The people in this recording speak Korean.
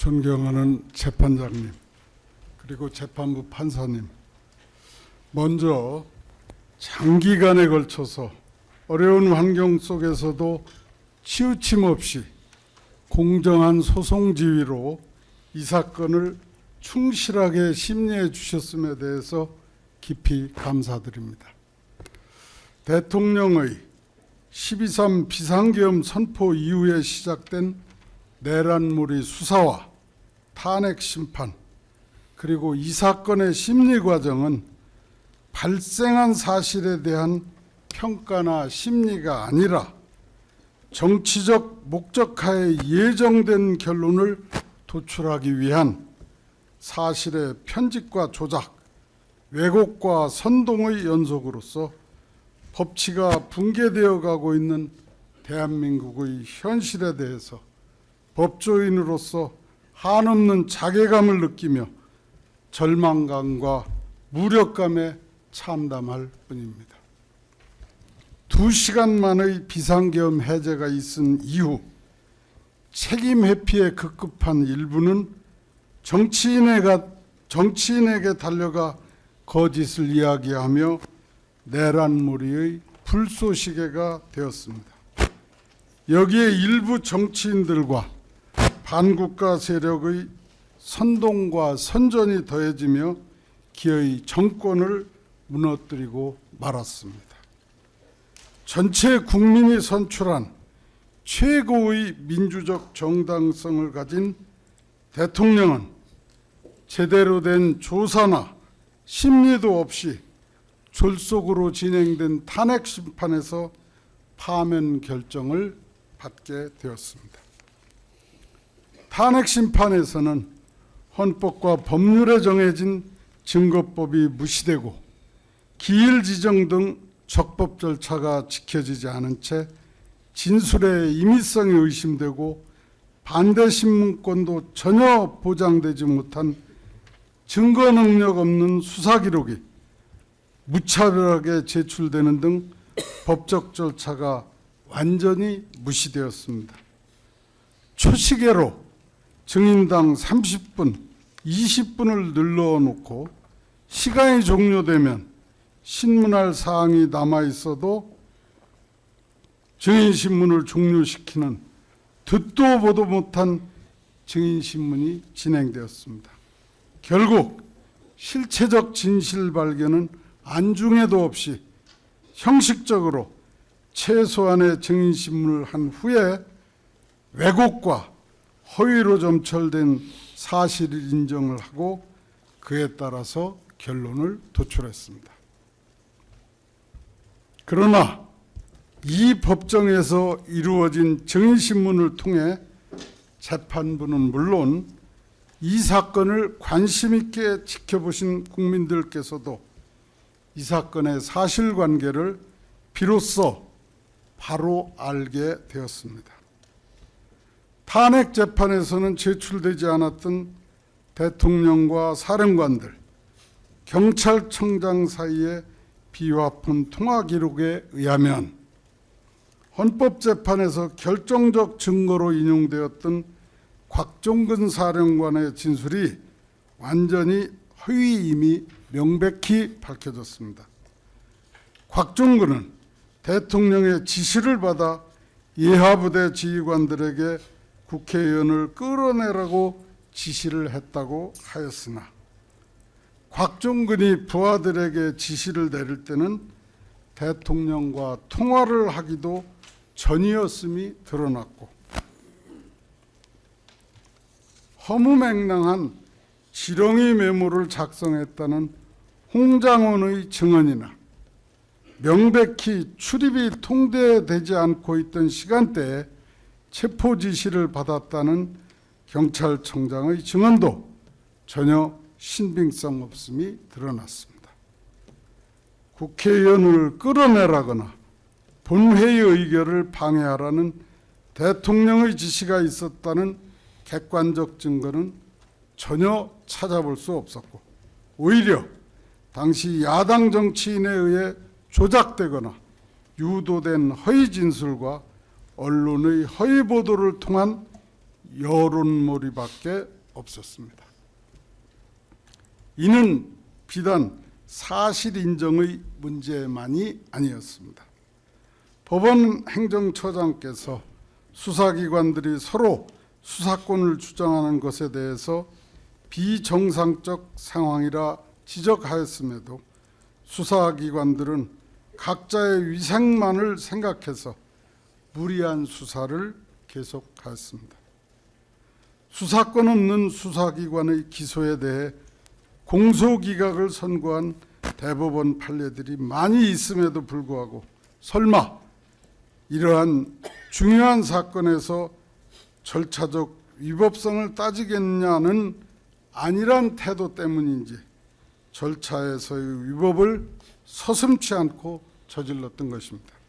존경하는 재판장님, 그리고 재판부 판사님, 먼저 장기간에 걸쳐서 어려운 환경 속에서도 치우침 없이 공정한 소송 지휘로 이 사건을 충실하게 심리해 주셨음에 대해서 깊이 감사드립니다. 대통령의 12.3 비상계엄 선포 이후에 시작된 내란몰이 수사와 탄핵 심판, 그리고 이 사건의 심리 과정은 발생한 사실에 대한 평가나 심리가 아니라 정치적 목적하에 예정된 결론을 도출하기 위한 사실의 편집과 조작, 왜곡과 선동의 연속으로서 법치가 붕괴되어 가고 있는 대한민국의 현실에 대해서 법조인으로서 한없는 자괴감을 느끼며 절망감과 무력감에 참담할 뿐입니다. 2시간 만의 비상계엄 해제가 있은 이후 책임 회피에 급급한 일부는 정치인에게 달려가 거짓을 이야기하며 내란몰이의 불쏘시개가 되었습니다. 여기에 일부 정치인들과 반국가 세력의 선동과 선전이 더해지며 기어이 정권을 무너뜨리고 말았습니다. 전체 국민이 선출한 최고의 민주적 정당성을 가진 대통령은 제대로 된 조사나 심리도 없이 졸속으로 진행된 탄핵 심판에서 파면 결정을 받게 되었습니다. 탄핵 심판에서는 헌법과 법률에 정해진 증거법이 무시되고 기일 지정 등 적법 절차가 지켜지지 않은 채 진술의 임의성이 의심되고 반대 신문권도 전혀 보장되지 못한 증거 능력 없는 수사 기록이 무차별하게 제출되는 등 법적 절차가 완전히 무시되었습니다. 초시계로 증인당 30분, 20분을 늘러놓고 시간이 종료되면 신문할 사항이 남아있어도 증인신문을 종료시키는 듣도 보도 못한 증인신문이 진행되었습니다. 결국 실체적 진실 발견은 안중에도 없이 형식적으로 최소한의 증인신문을 한 후에 왜곡과 허위로 점철된 사실 인정을 하고 그에 따라서 결론을 도출했습니다. 그러나 이 법정에서 이루어진 증인신문을 통해 재판부는 물론 이 사건을 관심 있게 지켜보신 국민들께서도 이 사건의 사실관계를 비로소 바로 알게 되었습니다. 탄핵 재판에서는 제출되지 않았던 대통령과 사령관들, 경찰청장 사이의 비화폰 통화 기록에 의하면 헌법재판에서 결정적 증거로 인용되었던 곽종근 사령관의 진술이 완전히 허위임이 명백히 밝혀졌습니다. 곽종근은 대통령의 지시를 받아 예하부대 지휘관들에게 국회의원을 끌어내라고 지시를 했다고 하였으나 곽종근이 부하들에게 지시를 내릴 때는 대통령과 통화를 하기도 전이었음이 드러났고 허무맹랑한 지렁이 메모를 작성했다는 홍장원의 증언이나 명백히 출입이 통제되지 않고 있던 시간대에 체포 지시를 받았다는 경찰청장의 증언도 전혀 신빙성 없음이 드러났습니다. 국회의원을 끌어내라거나 본회의 의결을 방해하라는 대통령의 지시가 있었다는 객관적 증거는 전혀 찾아볼 수 없었고 오히려 당시 야당 정치인에 의해 조작되거나 유도된 허위 진술과 언론의 허위 보도를 통한 여론몰이밖에 없었습니다. 이는 비단 사실 인정의 문제만이 아니었습니다. 법원 행정처장께서 수사기관들이 서로 수사권을 주장하는 것에 대해서 비정상적 상황이라 지적하였음에도 수사기관들은 각자의 위생만을 생각해서 무리한 수사를 계속하였습니다. 수사권 없는 수사기관의 기소에 대해 공소기각을 선고한 대법원 판례들이 많이 있음에도 불구하고 설마 이러한 중요한 사건에서 절차적 위법성을 따지겠냐는 아니란 태도 때문인지 절차에서의 위법을 서슴지 않고 저질렀던 것입니다.